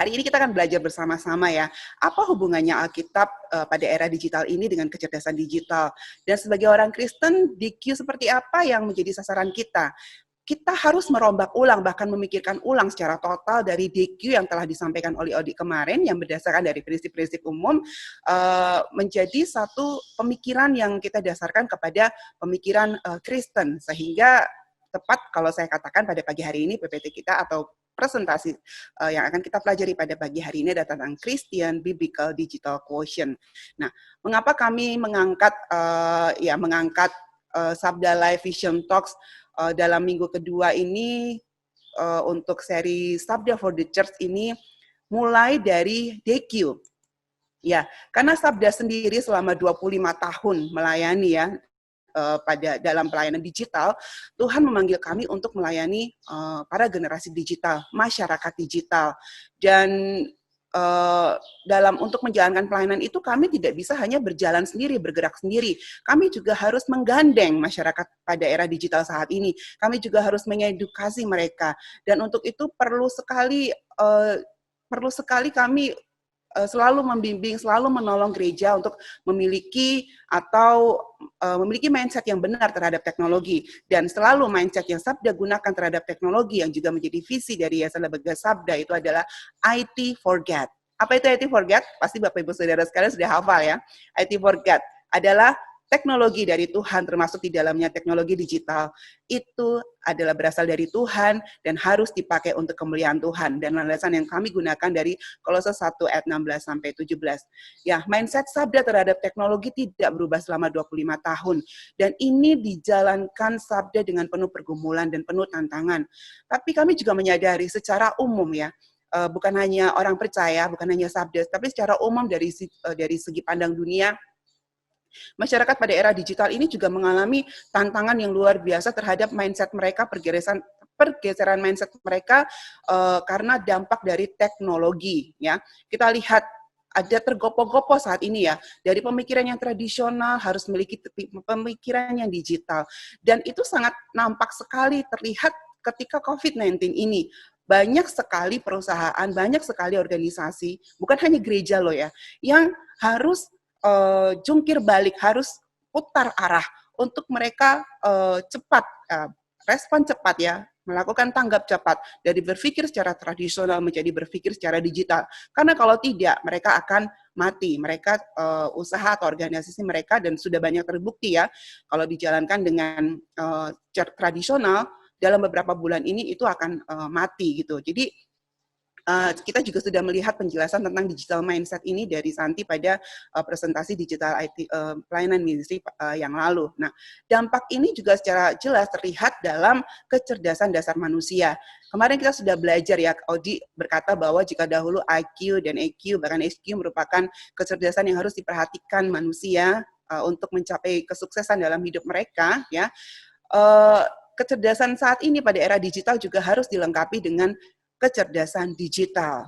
hari ini kita akan belajar bersama-sama ya, apa hubungannya Alkitab pada era digital ini dengan kecerdasan digital. Dan sebagai orang Kristen, DQ seperti apa yang menjadi sasaran kita? Kita harus merombak ulang, bahkan memikirkan ulang secara total dari DQ yang telah disampaikan oleh Odi kemarin, yang berdasarkan dari prinsip-prinsip umum, menjadi satu pemikiran yang kita dasarkan kepada pemikiran Kristen, sehingga tepat kalau saya katakan pada pagi hari ini PPT kita atau presentasi yang akan kita pelajari pada pagi hari ini adalah tentang Christian Biblical Digital Quotient. Nah, mengapa kami mengangkat Sabda Live Vision Talks dalam minggu kedua ini untuk seri Sabda for the Church ini mulai dari DQ. Ya, karena Sabda sendiri selama 25 tahun melayani ya pada dalam pelayanan digital, Tuhan memanggil kami untuk melayani para generasi digital, masyarakat digital. Dan dalam untuk menjalankan pelayanan itu kami tidak bisa hanya berjalan sendiri, bergerak sendiri. Kami juga harus menggandeng masyarakat pada era digital saat ini. Kami juga harus mengedukasi mereka. Dan untuk itu perlu sekali kami selalu membimbing, selalu menolong gereja untuk memiliki memiliki mindset yang benar terhadap teknologi, dan selalu mindset yang Sabda gunakan terhadap teknologi yang juga menjadi visi dari Yayasan Lembaga Sabda itu adalah IT for God. Apa itu IT for God? Pasti Bapak Ibu Saudara sekalian sudah hafal ya. IT for God adalah teknologi dari Tuhan, termasuk di dalamnya teknologi digital, itu adalah berasal dari Tuhan dan harus dipakai untuk kemuliaan Tuhan. Dan landasan yang kami gunakan dari Kolose 1 ayat 16 sampai 17. Ya, mindset Sabda terhadap teknologi tidak berubah selama 25 tahun. Dan ini dijalankan Sabda dengan penuh pergumulan dan penuh tantangan. Tapi kami juga menyadari secara umum ya, bukan hanya orang percaya, bukan hanya Sabda, tapi secara umum dari segi pandang dunia, masyarakat pada era digital ini juga mengalami tantangan yang luar biasa terhadap mindset mereka, pergeseran mindset mereka karena dampak dari teknologi. Ya, kita lihat ada tergopoh-gopoh saat ini ya, dari pemikiran yang tradisional harus memiliki pemikiran yang digital, dan itu sangat nampak sekali terlihat ketika COVID-19 ini. Banyak sekali perusahaan, banyak sekali organisasi, bukan hanya gereja loh ya, yang harus jungkir balik, harus putar arah untuk mereka cepat, respon cepat ya, melakukan tanggap cepat dari berpikir secara tradisional menjadi berpikir secara digital. Karena kalau tidak, mereka akan mati. Mereka usaha atau organisasi mereka, dan sudah banyak terbukti ya, kalau dijalankan dengan tradisional dalam beberapa bulan ini itu akan mati gitu. Jadi kita juga sudah melihat penjelasan tentang digital mindset ini dari Santi pada presentasi digital IT pelayanan ministry yang lalu. Nah, dampak ini juga secara jelas terlihat dalam kecerdasan dasar manusia. Kemarin kita sudah belajar ya, Odi berkata bahwa jika dahulu IQ dan EQ, bahkan SQ merupakan kecerdasan yang harus diperhatikan manusia untuk mencapai kesuksesan dalam hidup mereka, ya. Kecerdasan saat ini pada era digital juga harus dilengkapi dengan kecerdasan digital.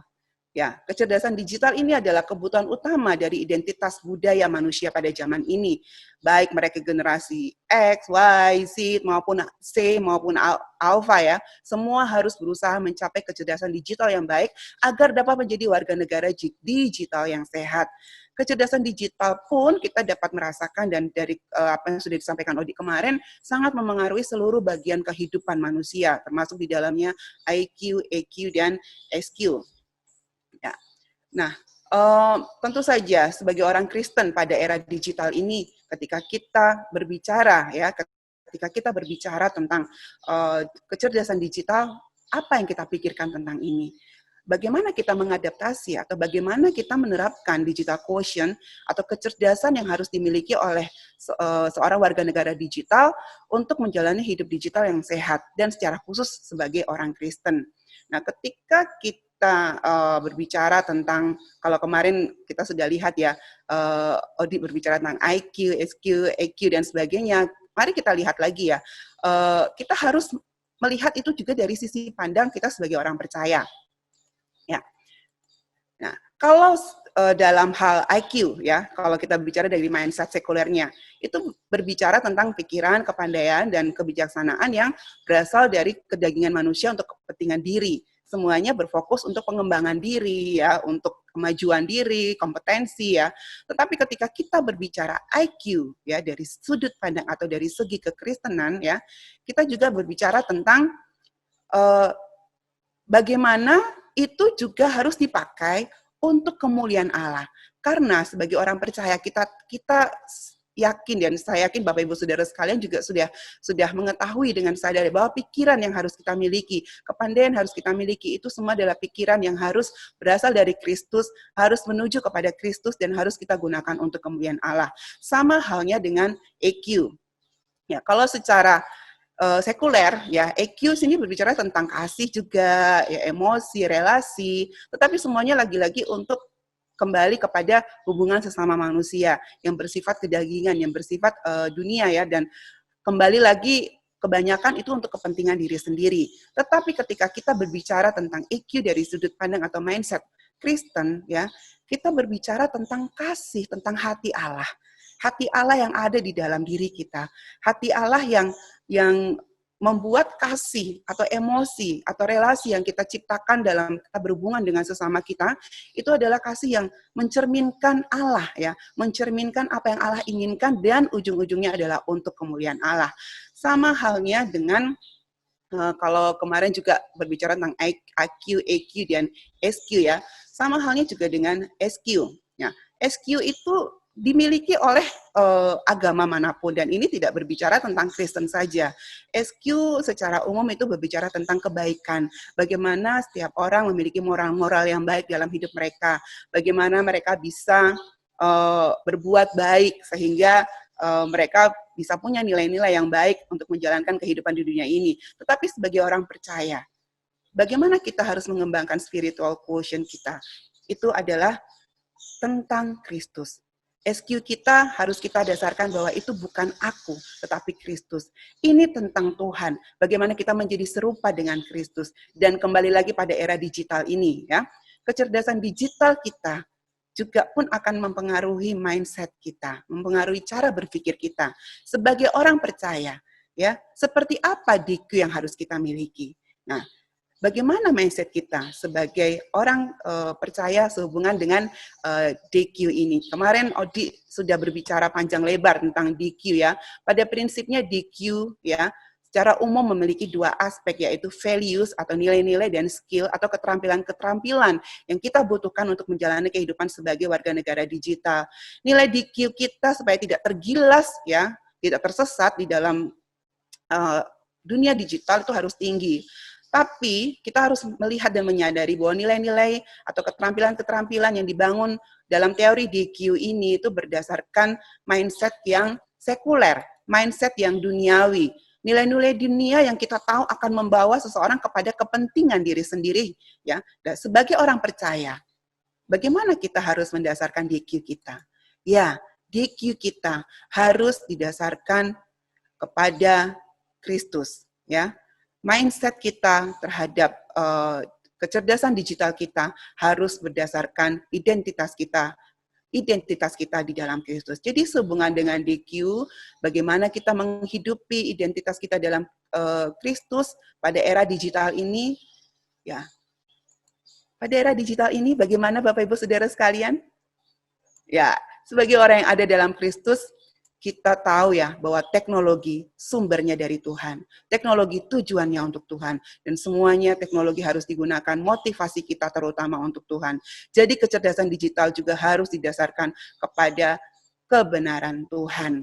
Ya, kecerdasan digital ini adalah kebutuhan utama dari identitas budaya manusia pada zaman ini. Baik mereka generasi X, Y, Z, maupun C, maupun Alpha ya, semua harus berusaha mencapai kecerdasan digital yang baik agar dapat menjadi warga negara digital yang sehat. Kecerdasan digital pun kita dapat merasakan, dan dari apa yang sudah disampaikan Odi kemarin, sangat memengaruhi seluruh bagian kehidupan manusia, termasuk di dalamnya IQ, EQ, dan SQ. Ya. Nah, tentu saja sebagai orang Kristen pada era digital ini, ketika kita berbicara tentang kecerdasan digital, apa yang kita pikirkan tentang ini? Bagaimana kita mengadaptasi atau bagaimana kita menerapkan digital quotient atau kecerdasan yang harus dimiliki oleh seorang warga negara digital untuk menjalani hidup digital yang sehat dan secara khusus sebagai orang Kristen. Nah, ketika kita berbicara tentang, kalau kemarin kita sudah lihat ya, Odi berbicara tentang IQ, SQ, EQ dan sebagainya. Mari kita lihat lagi ya. Kita harus melihat itu juga dari sisi pandang kita sebagai orang percaya. Ya. Nah, kalau dalam hal IQ ya, kalau kita bicara dari mindset sekulernya, itu berbicara tentang pikiran, kepandaian dan kebijaksanaan yang berasal dari kedagingan manusia untuk kepentingan diri. semuanya berfokus untuk pengembangan diri ya, untuk kemajuan diri, kompetensi ya. Tetapi ketika kita berbicara IQ ya dari sudut pandang atau dari segi kekristenan ya, kita juga berbicara tentang bagaimana itu juga harus dipakai untuk kemuliaan Allah. Karena sebagai orang percaya kita yakin, dan saya yakin Bapak Ibu Saudara sekalian juga sudah mengetahui dengan sadar bahwa pikiran yang harus kita miliki, kepandaian harus kita miliki, itu semua adalah pikiran yang harus berasal dari Kristus, harus menuju kepada Kristus, dan harus kita gunakan untuk kemuliaan Allah. Sama halnya dengan EQ. Ya, kalau secara sekuler, ya EQ sini berbicara tentang kasih juga, ya, emosi, relasi, tetapi semuanya lagi-lagi untuk kembali kepada hubungan sesama manusia yang bersifat kedagingan, yang bersifat dunia ya, dan kembali lagi kebanyakan itu untuk kepentingan diri sendiri. Tetapi ketika kita berbicara tentang EQ dari sudut pandang atau mindset Kristen ya, kita berbicara tentang kasih, tentang hati Allah. Hati Allah yang ada di dalam diri kita. Hati Allah yang membuat kasih atau emosi atau relasi yang kita ciptakan dalam kita berhubungan dengan sesama kita, itu adalah kasih yang mencerminkan Allah ya, mencerminkan apa yang Allah inginkan, dan ujung-ujungnya adalah untuk kemuliaan Allah. Sama halnya dengan kalau kemarin juga berbicara tentang IQ, EQ, dan SQ ya, sama halnya juga dengan SQ. Ya, SQ itu dimiliki oleh agama manapun, dan ini tidak berbicara tentang Kristen saja. SQ secara umum itu berbicara tentang kebaikan, bagaimana setiap orang memiliki moral-moral yang baik dalam hidup mereka, bagaimana mereka bisa berbuat baik sehingga mereka bisa punya nilai-nilai yang baik untuk menjalankan kehidupan di dunia ini. Tetapi sebagai orang percaya, bagaimana kita harus mengembangkan spiritual quotient kita? Itu adalah tentang Kristus. SQ kita harus kita dasarkan bahwa itu bukan aku, tetapi Kristus. Ini tentang Tuhan, bagaimana kita menjadi serupa dengan Kristus. Dan kembali lagi pada era digital ini, ya, kecerdasan digital kita juga pun akan mempengaruhi mindset kita, mempengaruhi cara berpikir kita. Sebagai orang percaya, ya, seperti apa DQ yang harus kita miliki? Nah, bagaimana mindset kita sebagai orang percaya sehubungan dengan DQ ini? Kemarin Odi sudah berbicara panjang lebar tentang DQ ya. Pada prinsipnya DQ ya secara umum memiliki dua aspek, yaitu values atau nilai-nilai dan skill atau keterampilan-keterampilan yang kita butuhkan untuk menjalani kehidupan sebagai warga negara digital. Nilai DQ kita supaya tidak tergilas ya, tidak tersesat di dalam dunia digital itu harus tinggi. Tapi kita harus melihat dan menyadari bahwa nilai-nilai atau keterampilan-keterampilan yang dibangun dalam teori DQ ini itu berdasarkan mindset yang sekuler, mindset yang duniawi. Nilai-nilai dunia yang kita tahu akan membawa seseorang kepada kepentingan diri sendiri. Ya, dan sebagai orang percaya, bagaimana kita harus mendasarkan DQ kita? Ya, DQ kita harus didasarkan kepada Kristus. Ya, mindset kita terhadap kecerdasan digital kita harus berdasarkan identitas kita di dalam Kristus. Jadi sehubungan dengan DQ, bagaimana kita menghidupi identitas kita dalam Kristus pada era digital ini, ya. Pada era digital ini, bagaimana Bapak Ibu Saudara sekalian? Ya, sebagai orang yang ada dalam Kristus, kita tahu ya bahwa teknologi sumbernya dari Tuhan. Teknologi tujuannya untuk Tuhan. Dan semuanya teknologi harus digunakan, motivasi kita terutama untuk Tuhan. Jadi kecerdasan digital juga harus didasarkan kepada kebenaran Tuhan.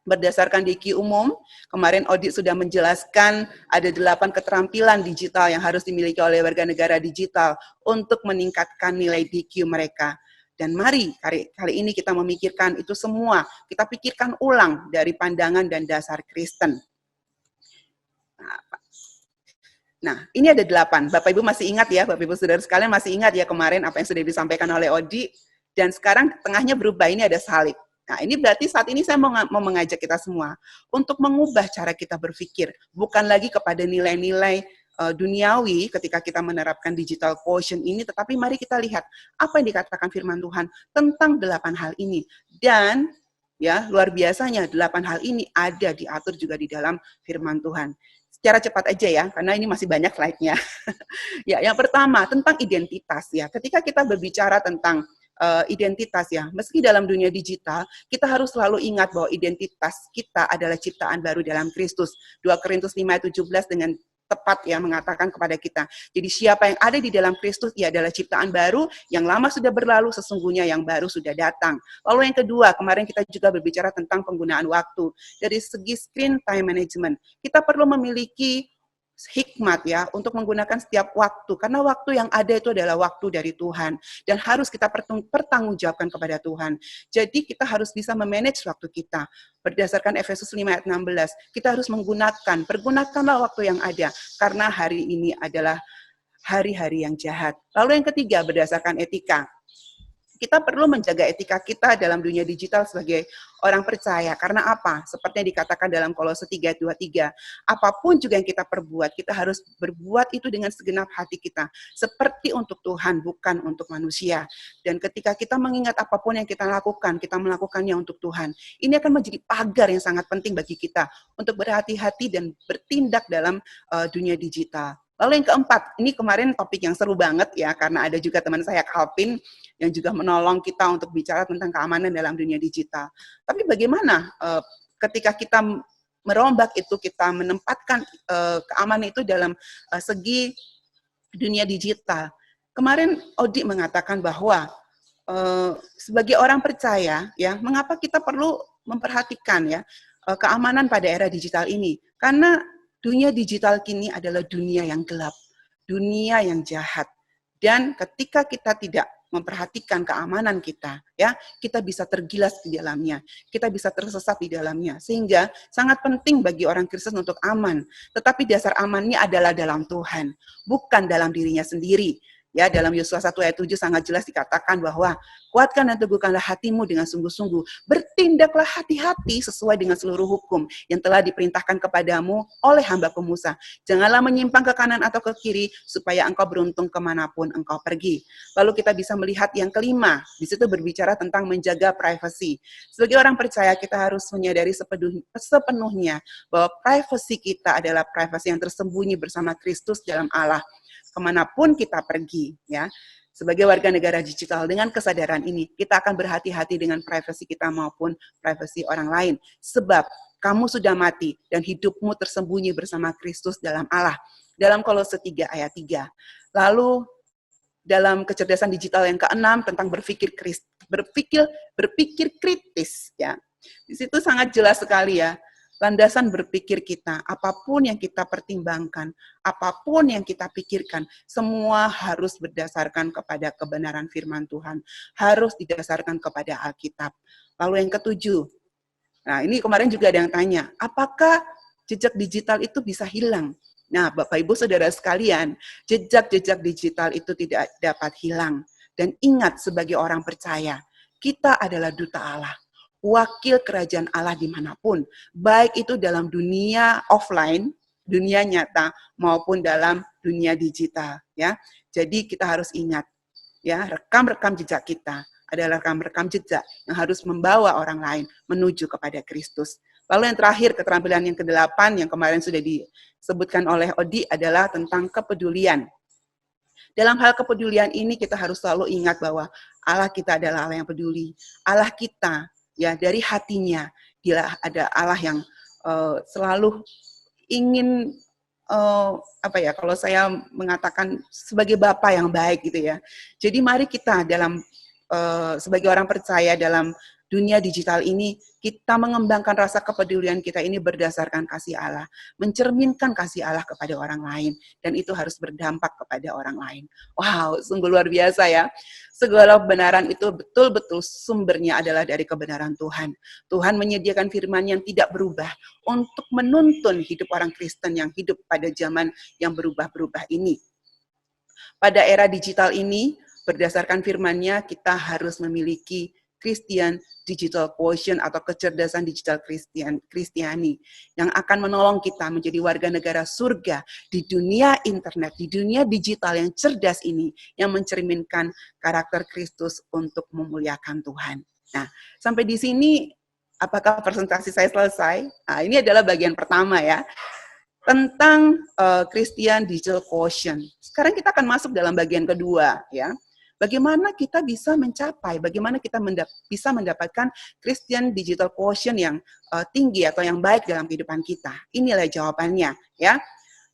Berdasarkan DQ umum, kemarin Odi sudah menjelaskan ada 8 keterampilan digital yang harus dimiliki oleh warga negara digital untuk meningkatkan nilai DQ mereka. Dan mari kali ini kita memikirkan itu semua, kita pikirkan ulang dari pandangan dan dasar Kristen. Nah, ini ada 8. Bapak Ibu masih ingat ya, Bapak Ibu Saudara sekalian masih ingat ya kemarin apa yang sudah disampaikan oleh Odi, dan sekarang tengahnya berubah, ini ada salib. Nah, ini berarti saat ini saya mau mengajak kita semua untuk mengubah cara kita berpikir, bukan lagi kepada nilai-nilai duniawi ketika kita menerapkan digital quotient ini, tetapi mari kita lihat apa yang dikatakan firman Tuhan tentang 8 hal ini. Dan ya luar biasanya 8 hal ini ada diatur juga di dalam firman Tuhan. secara cepat aja ya, karena ini masih banyak slide-nya. Ya, yang pertama tentang identitas ya. Ketika kita berbicara tentang identitas ya, meski dalam dunia digital, kita harus selalu ingat bahwa identitas kita adalah ciptaan baru dalam Kristus. 2 Korintus 5:17 dengan tepat ya mengatakan kepada kita. Jadi siapa yang ada di dalam Kristus, ia adalah ciptaan baru, yang lama sudah berlalu, sesungguhnya yang baru sudah datang. Lalu yang kedua, kemarin kita juga berbicara tentang penggunaan waktu. Dari segi screen time management, kita perlu memiliki hikmat ya untuk menggunakan setiap waktu, karena waktu yang ada itu adalah waktu dari Tuhan dan harus kita pertanggungjawabkan kepada Tuhan. Jadi kita harus bisa memanage waktu kita berdasarkan Efesus 5:16. Kita harus pergunakanlah waktu yang ada karena hari ini adalah hari-hari yang jahat. Lalu yang ketiga, berdasarkan etika. Kita perlu menjaga etika kita dalam dunia digital sebagai orang percaya. Karena apa? Seperti yang dikatakan dalam Kolose 3:23, apapun juga yang kita perbuat, kita harus berbuat itu dengan segenap hati kita. Seperti untuk Tuhan, bukan untuk manusia. Dan ketika kita mengingat apapun yang kita lakukan, kita melakukannya untuk Tuhan. Ini akan menjadi pagar yang sangat penting bagi kita untuk berhati-hati dan bertindak dalam dunia digital. Lalu yang keempat, ini kemarin topik yang seru banget ya, karena ada juga teman saya Calvin yang juga menolong kita untuk bicara tentang keamanan dalam dunia digital. Tapi bagaimana ketika kita merombak itu, kita menempatkan keamanan itu dalam segi dunia digital. Kemarin Odi mengatakan bahwa sebagai orang percaya, ya, mengapa kita perlu memperhatikan ya keamanan pada era digital ini? Karena dunia digital kini adalah dunia yang gelap, dunia yang jahat. Dan ketika kita tidak memperhatikan keamanan kita, ya, kita bisa tergilas di dalamnya, kita bisa tersesat di dalamnya. Sehingga sangat penting bagi orang Kristen untuk aman. Tetapi dasar amannya adalah dalam Tuhan, bukan dalam dirinya sendiri. Ya, dalam Yosua 1:7 sangat jelas dikatakan bahwa kuatkan dan teguhkanlah hatimu dengan sungguh-sungguh. Bertindaklah hati-hati sesuai dengan seluruh hukum yang telah diperintahkan kepadamu oleh hamba-Ku Musa. Janganlah menyimpang ke kanan atau ke kiri, supaya engkau beruntung kemanapun engkau pergi. Lalu kita bisa melihat yang kelima, di situ berbicara tentang menjaga privasi. Sebagai orang percaya, kita harus menyadari sepenuhnya bahwa privasi kita adalah privasi yang tersembunyi bersama Kristus dalam Allah. Kemanapun kita pergi, ya, sebagai warga negara digital, dengan kesadaran ini, kita akan berhati-hati dengan privasi kita maupun privasi orang lain. Sebab kamu sudah mati dan hidupmu tersembunyi bersama Kristus dalam Allah. Dalam Kolose 3:3. Lalu dalam kecerdasan digital yang keenam tentang berpikir kritis, ya. Di situ sangat jelas sekali ya. Landasan berpikir kita, apapun yang kita pertimbangkan, apapun yang kita pikirkan, semua harus berdasarkan kepada kebenaran firman Tuhan. Harus didasarkan kepada Alkitab. Lalu yang ketujuh, nah ini kemarin juga ada yang tanya, apakah jejak digital itu bisa hilang? Nah, Bapak Ibu Saudara sekalian, jejak-jejak digital itu tidak dapat hilang. Dan ingat sebagai orang percaya, kita adalah duta Allah. Wakil kerajaan Allah dimanapun, baik itu dalam dunia offline, dunia nyata, maupun dalam dunia digital. Ya, jadi kita harus ingat, ya, rekam-rekam jejak kita adalah rekam-rekam jejak yang harus membawa orang lain menuju kepada Kristus. Lalu yang terakhir, keterampilan yang ke-8 yang kemarin sudah disebutkan oleh Odi adalah tentang kepedulian. Dalam hal kepedulian ini kita harus selalu ingat bahwa Allah kita adalah Allah yang peduli. Allah kita, ya, dari hatinya, dia ada Allah yang selalu ingin kalau saya mengatakan sebagai Bapa yang baik gitu ya. Jadi mari kita dalam sebagai orang percaya dalam dunia digital ini, kita mengembangkan rasa kepedulian kita ini berdasarkan kasih Allah, mencerminkan kasih Allah kepada orang lain, dan itu harus berdampak kepada orang lain. Wow, sungguh luar biasa ya. Segala kebenaran itu betul-betul sumbernya adalah dari kebenaran Tuhan. Tuhan menyediakan firman yang tidak berubah untuk menuntun hidup orang Kristen yang hidup pada zaman yang berubah-berubah ini. Pada era digital ini, berdasarkan firman-Nya, kita harus memiliki Christian Digital Quotient atau kecerdasan digital Kristiani yang akan menolong kita menjadi warga negara surga di dunia internet, di dunia digital yang cerdas ini, yang mencerminkan karakter Kristus untuk memuliakan Tuhan. Nah, sampai di sini apakah presentasi saya selesai? Nah, ini adalah bagian pertama ya. tentang Christian Digital Quotient. Sekarang kita akan masuk dalam bagian kedua, ya. Bagaimana kita bisa mencapai, bagaimana kita bisa mendapatkan Christian Digital Quotient yang tinggi atau yang baik dalam kehidupan kita. Inilah jawabannya, ya.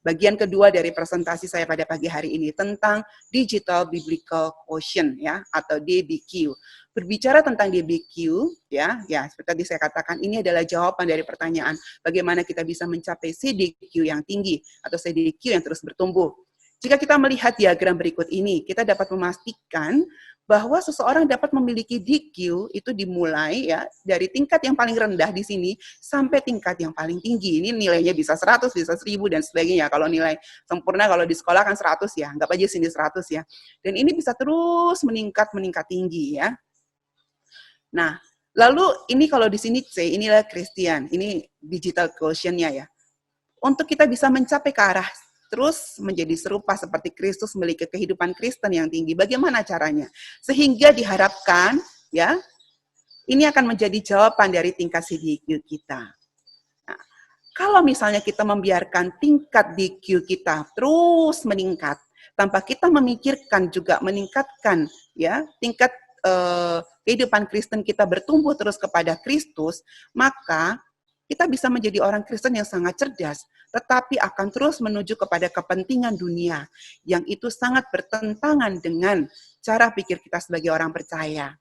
Bagian kedua dari presentasi saya pada pagi hari ini tentang Digital Biblical Quotient, ya, atau DBQ. Berbicara tentang DBQ, ya seperti tadi saya katakan, ini adalah jawaban dari pertanyaan bagaimana kita bisa mencapai CDQ yang tinggi atau CDQ yang terus bertumbuh. Jika kita melihat diagram berikut ini, kita dapat memastikan bahwa seseorang dapat memiliki DQ itu dimulai ya dari tingkat yang paling rendah di sini sampai tingkat yang paling tinggi. Ini nilainya bisa 100, bisa 1000 dan sebagainya. Kalau nilai sempurna kalau di sekolah kan 100 ya, anggap aja sini 100 ya. Dan ini bisa terus meningkat tinggi ya. Nah, lalu ini kalau di sini C, inilah Christian, ini digital quotient-nya ya. Untuk kita bisa mencapai ke arah terus menjadi serupa seperti Kristus memiliki kehidupan Kristen yang tinggi. Bagaimana caranya? Sehingga diharapkan ya, ini akan menjadi jawaban dari tingkat CDQ kita. Nah, kalau misalnya kita membiarkan tingkat DQ kita terus meningkat tanpa kita memikirkan juga meningkatkan ya tingkat kehidupan Kristen kita bertumbuh terus kepada Kristus, maka kita bisa menjadi orang Kristen yang sangat cerdas, tetapi akan terus menuju kepada kepentingan dunia, yang itu sangat bertentangan dengan cara pikir kita sebagai orang percaya.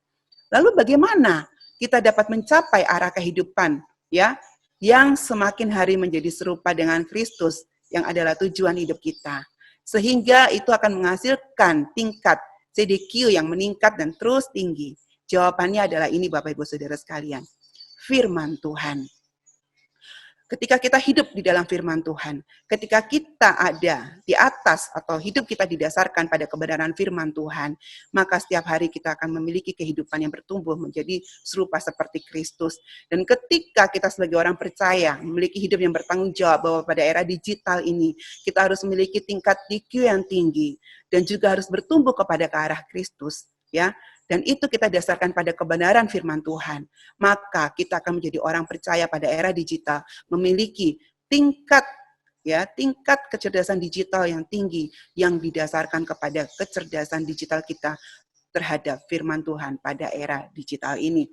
Lalu bagaimana kita dapat mencapai arah kehidupan ya, yang semakin hari menjadi serupa dengan Kristus, yang adalah tujuan hidup kita. Sehingga itu akan menghasilkan tingkat CDQ yang meningkat dan terus tinggi. Jawabannya adalah ini Bapak Ibu Saudara sekalian, firman Tuhan. Ketika kita hidup di dalam firman Tuhan, ketika kita ada di atas atau hidup kita didasarkan pada kebenaran firman Tuhan, maka setiap hari kita akan memiliki kehidupan yang bertumbuh menjadi serupa seperti Kristus. Dan ketika kita sebagai orang percaya memiliki hidup yang bertanggung jawab bahwa pada era digital ini kita harus memiliki tingkat DQ yang tinggi dan juga harus bertumbuh kepada ke arah Kristus, ya. Dan itu kita dasarkan pada kebenaran firman Tuhan. Maka kita akan menjadi orang percaya pada era digital, memiliki tingkat kecerdasan digital yang tinggi yang didasarkan kepada kecerdasan digital kita terhadap firman Tuhan pada era digital ini.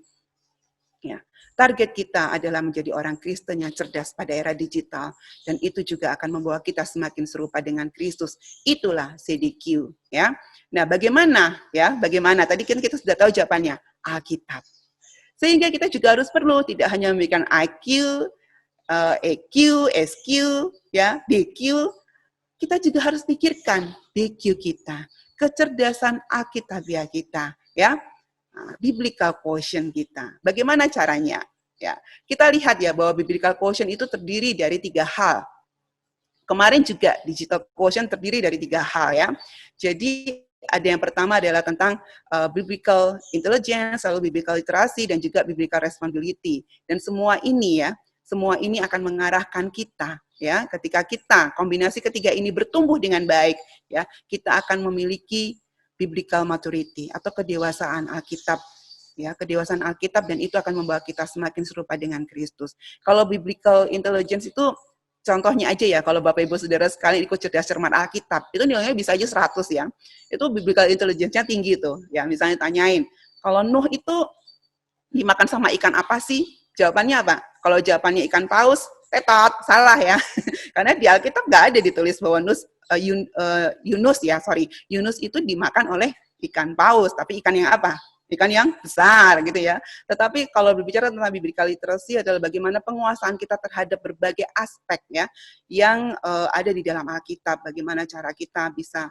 Ya, target kita adalah menjadi orang Kristen yang cerdas pada era digital, dan itu juga akan membawa kita semakin serupa dengan Kristus. Itulah CDQ, ya. Nah, bagaimana? Bagaimana? Tadi kan kita sudah tahu jawabannya, Alkitab. Sehingga kita juga harus perlu tidak hanya memberikan IQ, EQ, SQ, ya, DQ. Kita juga harus pikirkan BQ kita, kecerdasan Alkitabiah kita, ya. Biblical quotient kita. Bagaimana caranya? Ya, kita lihat ya bahwa biblical quotient itu terdiri dari 3 hal. Kemarin juga digital quotient terdiri dari 3 hal ya. Jadi ada yang pertama adalah tentang biblical intelligence, lalu biblical literasi dan juga biblical responsibility. Dan semua ini akan mengarahkan kita ya, ketika kita kombinasi ketiga ini bertumbuh dengan baik ya, kita akan memiliki biblical maturity atau kedewasaan Alkitab ya, kedewasaan Alkitab, dan itu akan membawa kita semakin serupa dengan Kristus. Kalau biblical intelligence itu contohnya aja ya, kalau Bapak Ibu Saudara sekalian ikut cerdas cermat Alkitab, itu nilainya bisa aja 100 ya. Itu biblical intelligence-nya tinggi tuh. Ya, misalnya tanyain, kalau Nuh itu dimakan sama ikan apa sih? Jawabannya apa? Kalau jawabannya ikan paus, tetot, salah ya. Karena di Alkitab nggak ada ditulis bahwa Yunus itu dimakan oleh ikan paus, tapi ikan yang apa? Ikan yang besar gitu ya. Tetapi kalau berbicara tentang biblical literacy adalah bagaimana penguasaan kita terhadap berbagai aspek ya yang ada di dalam Alkitab, bagaimana cara kita bisa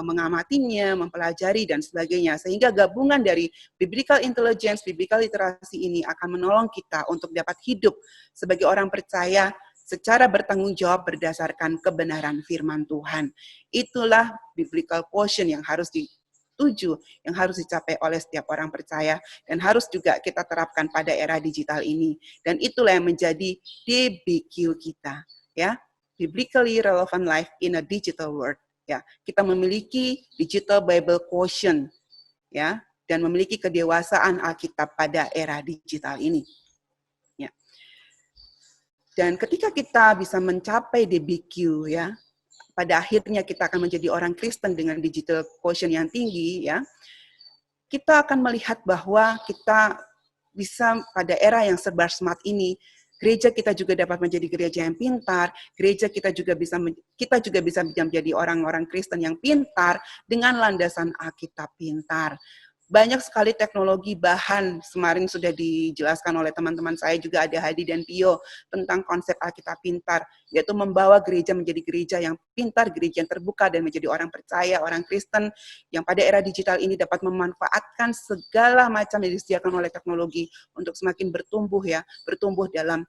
mengamatinya, mempelajari dan sebagainya. Sehingga gabungan dari biblical intelligence, biblical literacy ini akan menolong kita untuk dapat hidup sebagai orang percaya secara bertanggung jawab berdasarkan kebenaran firman Tuhan. Itulah biblical quotient yang harus dituju, yang harus dicapai oleh setiap orang percaya, dan harus juga kita terapkan pada era digital ini. Dan itulah yang menjadi DBQ kita, ya, biblically relevant life in a digital world. Ya, kita memiliki digital Bible quotient, ya, dan memiliki kedewasaan Alkitab pada era digital ini. Ya. Dan ketika kita bisa mencapai DBQ ya, pada akhirnya kita akan menjadi orang Kristen dengan digital quotient yang tinggi ya, kita akan melihat bahwa kita bisa pada era yang serba smart ini, gereja kita juga dapat menjadi gereja yang pintar, gereja kita juga bisa menjadi orang-orang Kristen yang pintar dengan landasan Alkitab pintar. Banyak sekali teknologi bahan, kemarin sudah dijelaskan oleh teman-teman saya juga, ada Hadi dan Pio, tentang konsep Alkitab pintar, yaitu membawa gereja menjadi gereja yang pintar, gereja yang terbuka, dan menjadi orang percaya, orang Kristen, yang pada era digital ini dapat memanfaatkan segala macam yang disediakan oleh teknologi untuk semakin bertumbuh dalam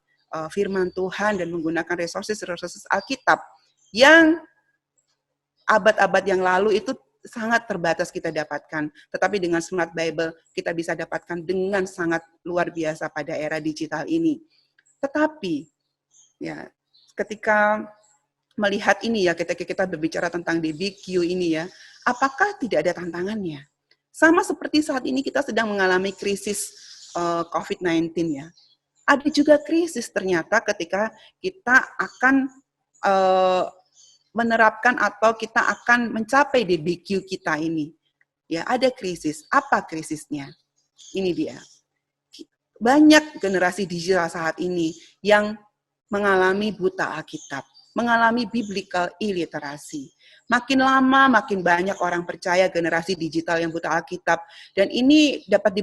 firman Tuhan dan menggunakan resources Alkitab yang abad-abad yang lalu itu sangat terbatas kita dapatkan. Tetapi dengan Smart Bible kita bisa dapatkan dengan sangat luar biasa pada era digital ini. Tetapi ya, ketika melihat ini ya, ketika kita berbicara tentang DBQ ini ya, apakah tidak ada tantangannya? Sama seperti saat ini kita sedang mengalami krisis COVID-19 ya. Ada juga krisis ternyata ketika kita akan menerapkan atau kita akan mencapai DBQ kita ini. Ya, ada krisis. Apa krisisnya? Ini dia. Banyak generasi digital saat ini yang mengalami buta Alkitab, mengalami biblical illiterasi. Makin lama, makin banyak orang percaya generasi digital yang buta Alkitab. Dan ini dapat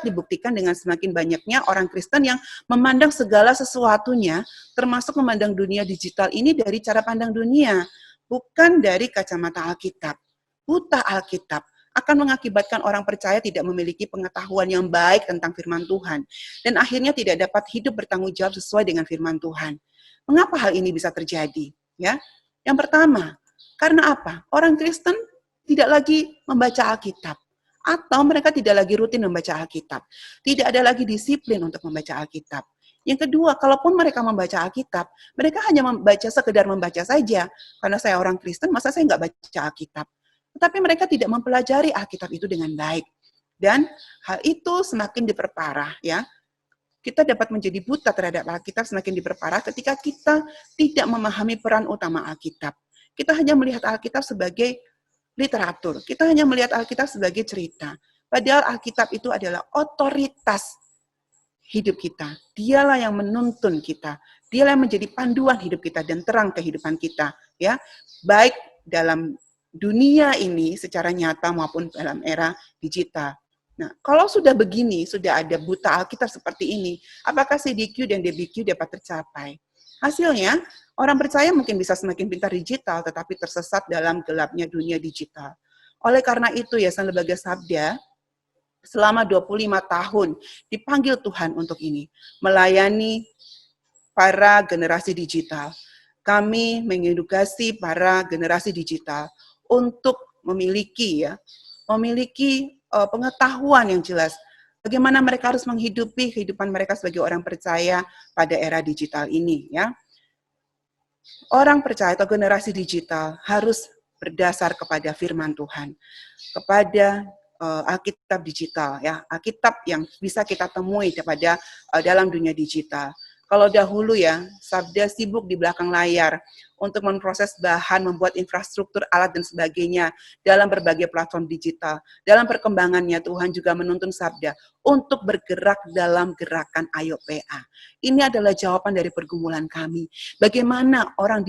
dibuktikan dengan semakin banyaknya orang Kristen yang memandang segala sesuatunya, termasuk memandang dunia digital ini dari cara pandang dunia, bukan dari kacamata Alkitab. Buta Alkitab akan mengakibatkan orang percaya tidak memiliki pengetahuan yang baik tentang firman Tuhan. Dan akhirnya tidak dapat hidup bertanggung jawab sesuai dengan firman Tuhan. Mengapa hal ini bisa terjadi? Ya, yang pertama, karena apa? Orang Kristen tidak lagi membaca Alkitab. Atau mereka tidak lagi rutin membaca Alkitab. Tidak ada lagi disiplin untuk membaca Alkitab. Yang kedua, kalaupun mereka membaca Alkitab, mereka hanya sekedar membaca saja. Karena saya orang Kristen, masa saya nggak baca Alkitab? Tetapi mereka tidak mempelajari Alkitab itu dengan baik. Dan hal itu semakin diperparah ya. Kita dapat menjadi buta terhadap Alkitab semakin diperparah ketika kita tidak memahami peran utama Alkitab. Kita hanya melihat Alkitab sebagai literatur. Kita hanya melihat Alkitab sebagai cerita. Padahal Alkitab itu adalah otoritas hidup kita. Dialah yang menuntun kita. Dialah yang menjadi panduan hidup kita dan terang kehidupan kita. Ya, baik dalam dunia ini secara nyata maupun dalam era digital. Nah, kalau sudah begini, sudah ada buta Alkitab seperti ini, apakah CDQ dan DBQ dapat tercapai? Hasilnya, orang percaya mungkin bisa semakin pintar digital, tetapi tersesat dalam gelapnya dunia digital. Oleh karena itu, Yayasan Lembaga Sabda, selama 25 tahun dipanggil Tuhan untuk ini, melayani para generasi digital. Kami mengedukasi para generasi digital untuk memiliki pengetahuan yang jelas bagaimana mereka harus menghidupi kehidupan mereka sebagai orang percaya pada era digital ini ya. Orang percaya atau generasi digital harus berdasar kepada firman Tuhan, kepada Alkitab digital ya, Alkitab yang bisa kita temui dalam dunia digital. Kalau dahulu ya, Sabda sibuk di belakang layar untuk memproses bahan, membuat infrastruktur, alat, dan sebagainya dalam berbagai platform digital. Dalam perkembangannya, Tuhan juga menuntun Sabda untuk bergerak dalam gerakan Ayo PA. Ini adalah jawaban dari pergumulan kami. Bagaimana orang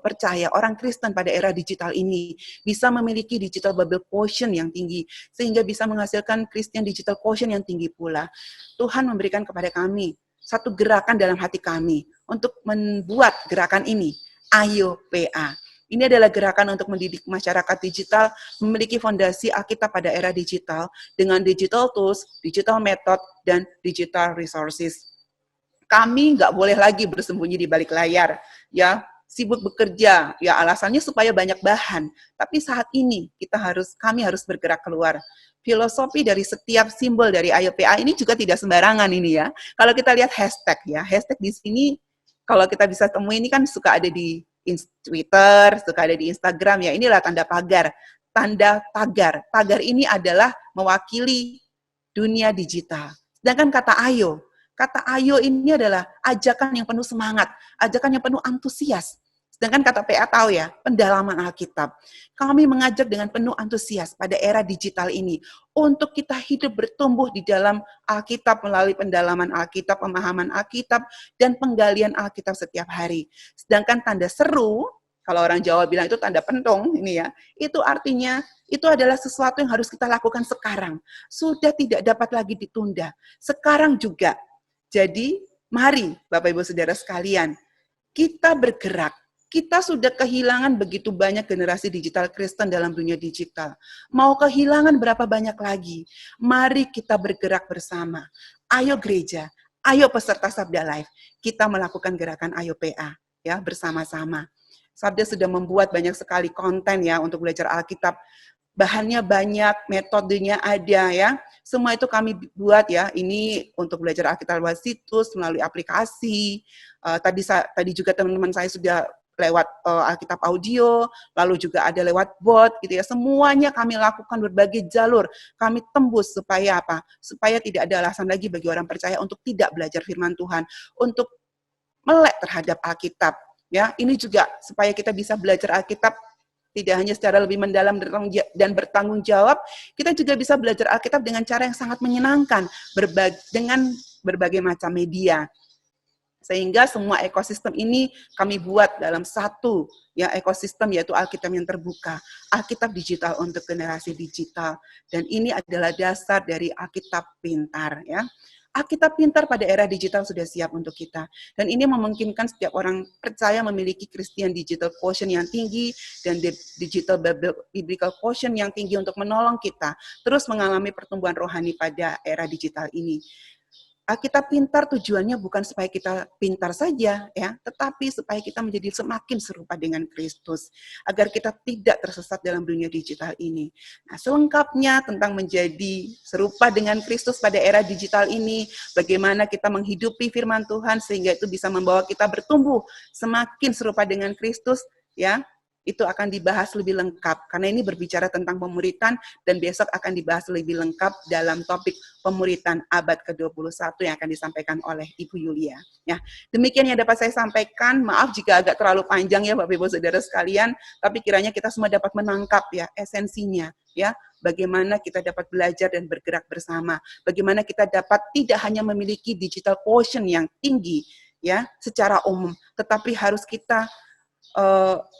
percaya, orang Kristen pada era digital ini bisa memiliki digital Bible quotient yang tinggi, sehingga bisa menghasilkan Christian digital quotient yang tinggi pula. Tuhan memberikan kepada kami satu gerakan dalam hati kami untuk membuat gerakan ini, Ayo PA. Ini adalah gerakan untuk mendidik masyarakat digital memiliki fondasi Alkitab pada era digital dengan digital tools, digital method, dan digital resources. Kami nggak boleh lagi bersembunyi di balik layar, ya sibuk bekerja, ya alasannya supaya banyak bahan. Tapi saat ini kami harus bergerak keluar. Filosofi dari setiap simbol dari Ayo PA ini juga tidak sembarangan ini ya. Kalau kita lihat hashtag ya, hashtag di sini kalau kita bisa temui ini kan suka ada di Twitter, suka ada di Instagram ya. Inilah tanda pagar. Tanda pagar. Pagar ini adalah mewakili dunia digital. Sedangkan kata ayo Kata ayo ini adalah ajakan yang penuh semangat, ajakan yang penuh antusias. Sedangkan kata PA tahu ya, pendalaman Alkitab. Kami mengajak dengan penuh antusias pada era digital ini untuk kita hidup bertumbuh di dalam Alkitab melalui pendalaman Alkitab, pemahaman Alkitab, dan penggalian Alkitab setiap hari. Sedangkan tanda seru, kalau orang Jawa bilang itu tanda pentung, ini ya, itu artinya itu adalah sesuatu yang harus kita lakukan sekarang. Sudah tidak dapat lagi ditunda. Sekarang juga. Jadi, mari Bapak Ibu Saudara sekalian, kita bergerak. Kita sudah kehilangan begitu banyak generasi digital Kristen dalam dunia digital. Mau kehilangan berapa banyak lagi? Mari kita bergerak bersama. Ayo gereja, ayo peserta Sabda Live. Kita melakukan gerakan Ayo PA ya bersama-sama. Sabda sudah membuat banyak sekali konten ya untuk belajar Alkitab. Bahannya banyak, metodenya ada ya. Semua itu kami buat ya. Ini untuk belajar Alkitab lewat situs, melalui aplikasi. Tadi juga teman-teman saya sudah lewat Alkitab audio, lalu juga ada lewat bot gitu ya. Semuanya kami lakukan berbagai jalur. Kami tembus supaya apa? Supaya tidak ada alasan lagi bagi orang percaya untuk tidak belajar firman Tuhan, untuk melek terhadap Alkitab. Ya, ini juga supaya kita bisa belajar Alkitab tidak hanya secara lebih mendalam dan bertanggung jawab, kita juga bisa belajar Alkitab dengan cara yang sangat menyenangkan, dengan berbagai macam media. Sehingga semua ekosistem ini kami buat dalam satu ya ekosistem, yaitu Alkitab yang terbuka, Alkitab digital untuk generasi digital. Dan ini adalah dasar dari Alkitab pintar ya. Alkitab pintar pada era digital sudah siap untuk kita. Dan ini memungkinkan setiap orang percaya memiliki Christian digital quotient yang tinggi dan digital biblical quotient yang tinggi untuk menolong kita terus mengalami pertumbuhan rohani pada era digital ini. Alkitab pintar tujuannya bukan supaya kita pintar saja, ya, tetapi supaya kita menjadi semakin serupa dengan Kristus, agar kita tidak tersesat dalam dunia digital ini. Nah, selengkapnya tentang menjadi serupa dengan Kristus pada era digital ini, bagaimana kita menghidupi firman Tuhan sehingga itu bisa membawa kita bertumbuh semakin serupa dengan Kristus, ya. Itu akan dibahas lebih lengkap, karena ini berbicara tentang pemuritan, dan besok akan dibahas lebih lengkap dalam topik pemuritan abad ke-21 yang akan disampaikan oleh Ibu Yulia. Ya, demikian yang dapat saya sampaikan, maaf jika agak terlalu panjang ya Bapak Ibu Saudara sekalian, tapi kiranya kita semua dapat menangkap ya esensinya, ya, bagaimana kita dapat belajar dan bergerak bersama, bagaimana kita dapat tidak hanya memiliki digital quotient yang tinggi, ya, secara umum, tetapi harus kita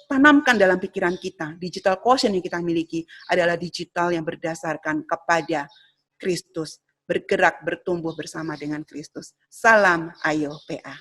tanamkan dalam pikiran kita. Digital quotient yang kita miliki adalah digital yang berdasarkan kepada Kristus. Bergerak, bertumbuh bersama dengan Kristus. Salam Ayo PA.